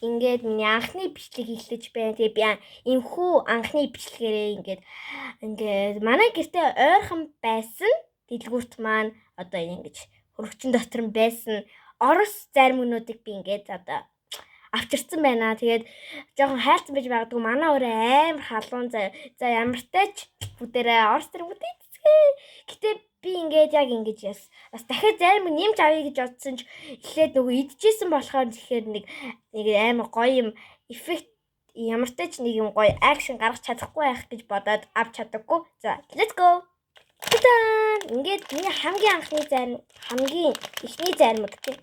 ингээд миний анхны бичлэг эхлэж байна. Тэгээ би энхүү анхны бичлэгээрээ ингээд манай гэртээ ойрхон байсан дэлгүүрт маань одоо ингэж хөрөгчөн дотор нь байсан орос зармигнуудыг би ингээд одоо авчирсан байна. Тэгээд жоохон хайлтсан байж магадгүй манай өөрөө амар халуун заа. За ямар тач бүгдээрээ орос зармигнуудыг эцгээ. Гэтэ би ингээд яг ингэж яс. Бас дахиад зарим нэмж авъя гэж бодсон ч эхлээд нөгөө идчихсэн болохоор тэгэхээр нэг амар гоё юм эффект ямар тач нэг юм гоё акшн гаргах чадахгүй байх гэж бодоод авч чадаггүй. За let's go. Тадан ингээд миний хамгийн анхны зарим хамгийн ихний заримг тийм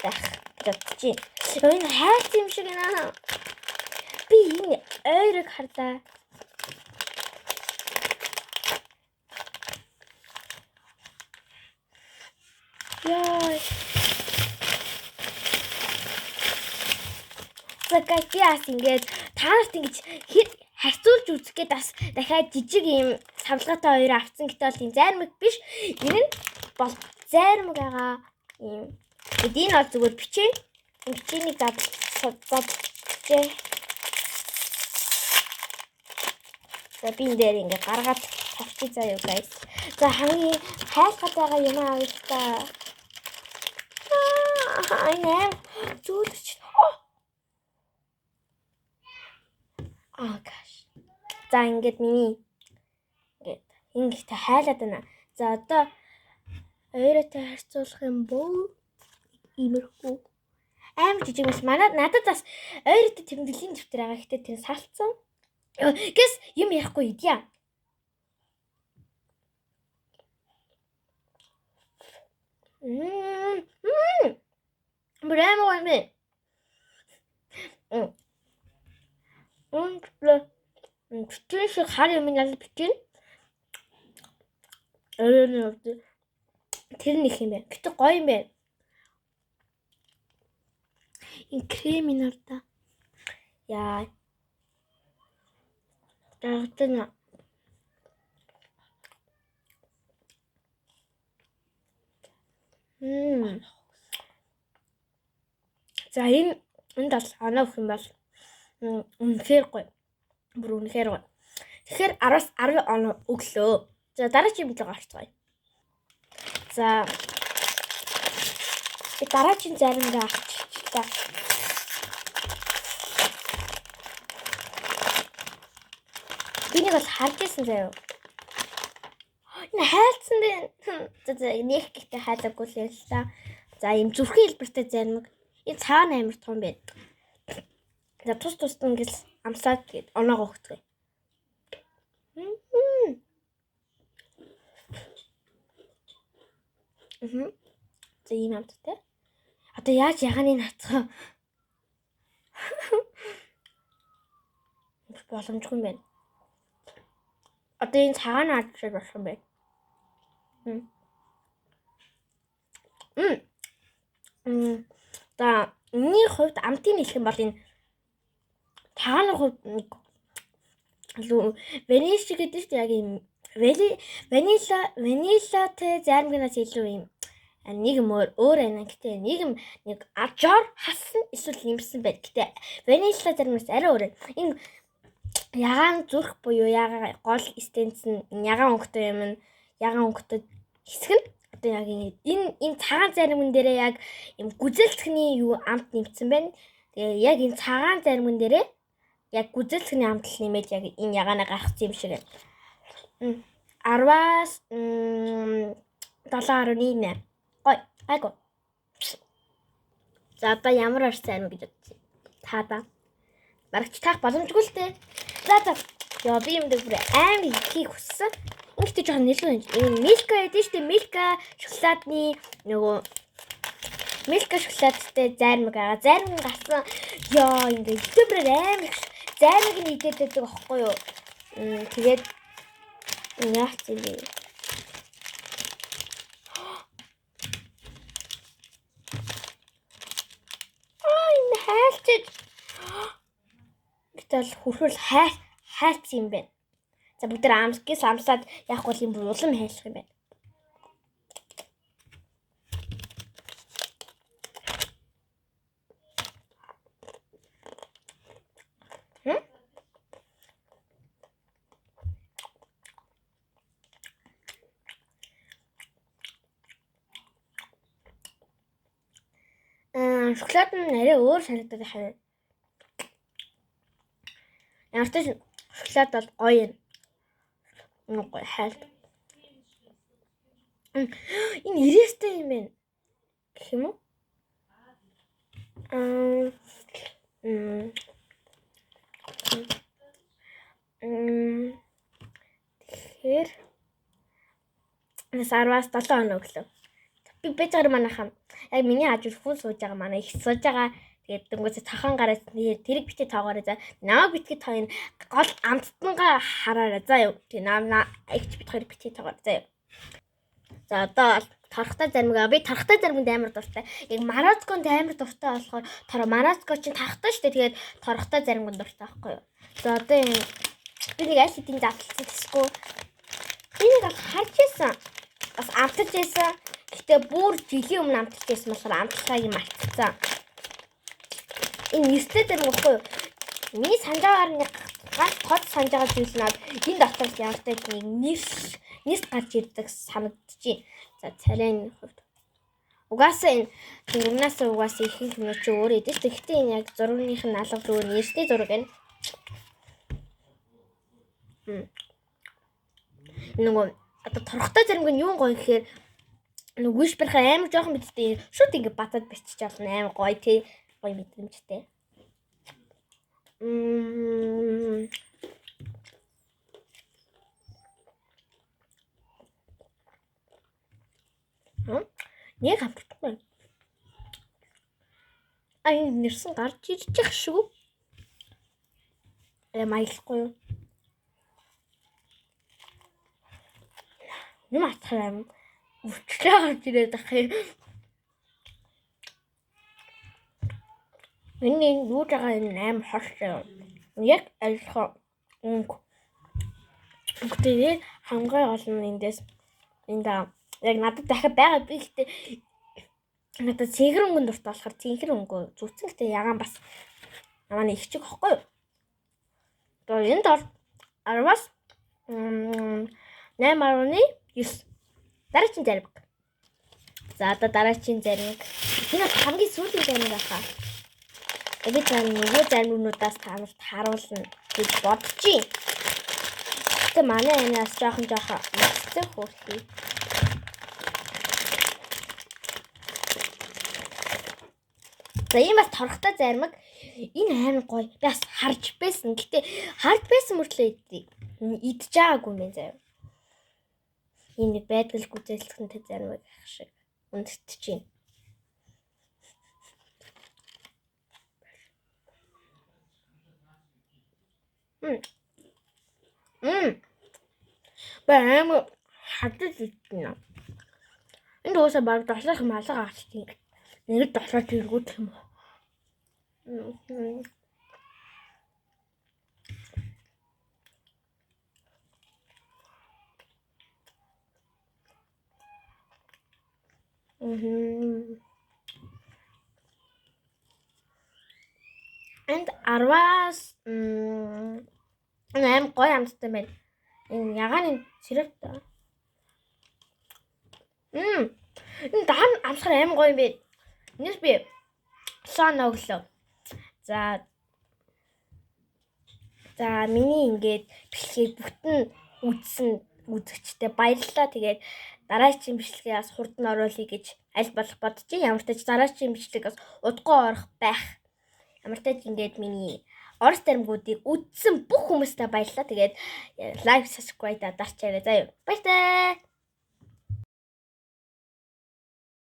байх гэж бодчих. Энэ хайц юм шиг наа. Би энэ ойрог харлаа. Яа. Загтяас ингээд та нарт ингэж харьцуулж үзэх гээд бас дахиад жижиг юм савлгаатай хоёр авцсан гэдэг бол энэ зармиг биш. Энэ нь бол зармиг байгаа юм. Энэ бол зүгээр бичээ. Бичээний задчээ. За би энэ дээр ингээд гаргаад тавьчих заяа guys. За хамгийн хайлттай байгаа юм аа гэж та. Энэ зүудч. Gosh. За ингээд миний ингээд хайлаад байна. За одоо хоёроотой харьцуулах юм бол иймэрхүү амар жижиг бас надад бас ойртой тэмдэглэлийн дэвтэр байгаа. Гэхдээ тэр салцсан. Гэс юм ярихгүй идья. Брэм вами. Битэн шиг хар юм ял битэн. Тэр нэг юм байна. Гэтэ гоё юм байна. Энэ крем нарта. Яа. Тэгтэн. За энэ бол анаа өгөх юм бол үнэхээр гоё. Бүр үнэхээр гоё. Тэгэхээр 10-аас 10 оноо өглөө. За дараагийн бидлэг орцгоё. За би дараагийн заримдаа авчихлаа. Бинийг бол харж ирсэн заяа. Энэ хайлтсан бэ. За нэг гэхдээ хайлаагүй л юм л та. За ийм зүрхэн хэлбэртэй заримг. Энэ цаана амар том байна. За тус ингээл амсаад гээд оноогоо өгдөг. За ийм амттай. Одоо яаж ягааны нацгаа боломжгүй юм байна. Одоо энэ цагаан аадчил болох юм байна. За миний хувьд амтын хэлэх юм бол энэ тааны хувьд ваниш гэдэг чинь яг юм ванилатэй зармигнаас илүү юм нэг юм өөр байна. Гэтэ нэг ажаар хассан эсвэл нэмсэн байд. Гэтэ ванила зармигнаас арай өөр. Энэ ягаан зүрх буюу ягаан гол эссенц нь ягаан өнгөтэй юм нь ягаан өнгөтэй хэсэг нь одоо яг энэ цагаан зармигн дээрээ яг юм гүзэлцхний юу амт нэмсэн байна. Тэгээ яг энэ цагаан зармигн дээрээ яг гүзэлцхний амт нэмээд яг энэ ягаанаа гаргацсан юм шиг байна. 10-аас 7.8. Ой, айгу. За одоо ямар орц зармиг гэж бодчих. Таада. Барагч таах боломжгүй л дээ. За. Яа би юм дээр бүр аим ихийг хүссэн. Ингээд жоохон нэлээд юм. Энэ Милка гэдэг шүү дээ. Милка шоколадны нөгөө Милка шоколадтай зармиг байгаа. Зармиг гарсан. Яа ингээд ютуберээр аим их зармиг нь идээд байдаг аахгүй юу? Тэгээд яах юм бэ? Энэ хайлтж гэтэл хүрхэл хайлт юм байна. За бүгд амсгээс амсаад яах бол юм улам хайлах юм байна. шоколад нь арай өөр санагдаад байна. Ямар ч шоколад бол гоё юм. Гоё хайлт. Энэ ирээстэй юм байна. Гэх юм уу? Тэгэхээр 10-аас 7 хоног өглөө. Би бэжгэр манайхаа яг миний хажууд хүн сууж байгаа манай их сууж байгаа. Тэгээд дөнгөж тахан гараад тэрэг битээ тоогоорой за. Намаа битгий тооён гол амттангаа хараарай за юу. Тэг намаа ихч бит хоёр битгий тоогоорой за юу. За одоо тархтай зармигаа би тархтай зарминд амар дуртай. Яг Марацконд амар дуртай болохоор Марацко чинь тархтай шүү дээ. Тэгээд тархтай зарминд дуртай байхгүй юу. За одоо би нэг аль хэдийн задлалцсан гэсгүй. Би нэг харж байсан. Бас амтж байсан. Гэтэ бүр жилийн өмнө амтж байсан болохоор амтлахыг мартсан. Энэ нэртэй зармиг байхгүй юу. Миний санджаагаар нэг ганц тод санаж байгаа зүйл нь энэ дотор ямар ч нэг нэрс гарч ирдэг санагдчихээн. За царайны хувьд. Угаасаа энэ өмнөөс угаасаа ихэнх юм чи өөр эдэж. Гэхдээ энэ яг зургийнх нь алга руу нэрсний зураг байна. Нөгөө одоо торхтой зармиг нь юу гоё гэхээр нөгөө вишберх амар жоохон мэдтэй шууд ингэ батад бичиж авна амар гоё тий гоё мэдрэмжтэй. Нэг хамтдаггүй. Энэ нэрсэн гарч ирж ях шүү. Маялахгүй юу? Юм атхаа өвчлээ гарч ирээд ах юм. Миний юу байгаа юм аим хортой. Яг альха. Тэгээд хамгаа гол нь эндээс энэ яг надад дахиад байгаа би гэхдээ надад цэгэр өнгөн дуртай болохоор цэгэр өнгөө зүтсэн гэхдээ ягаан бас намаа нэг чиг хохгүй юу. Тэгээд энд бол 10-аас 8.9 дараагийн зармиг. За одоо дараагийн зармиг. Энэ хамгийн сүүлийн зармиг ахаа. Би нөгөө зармигнуудаас танарт харуулна гэж бодож байна. Гэтэ манай анаас жоохон мэдсэн хөрхий. За ийм бас торхтой зармиг энэ амар гоё. Би бас харж байсан. Гэтэ харж байсан мөртлөө идэж байгаагүй юм заяа. Энэ байдал гүзэлтэнтэй зармиг ах шиг үндтэж байна. Баам хатаж идэнэ. Энд уусаа баг дошлох юм алга авчихсан. Нэг дошлож иргүүт юм. And 10-аас 8 гоё амттай байна. Энэ ягааны сироптай. Энэ даан амсахаар аим гоё юм бэ. Энэс би саана өглөө. За миний ингээд бэлгийг бүтэн үзэгчтэй баярлалаа. Тэгээд дараагийн бичлэгээ бас хурдан оруулъя гэж аль болох бодож байна. Ямар ч тач дараагийн бичлэг бас удахгүй орох байх. Ямар ч тач ингээд миний орос зармигуудыг үзсэн бүх хүмүүстээ баярлалаа. Тэгээд лайк, subscribe дарчаарай заа юу. Баяртай.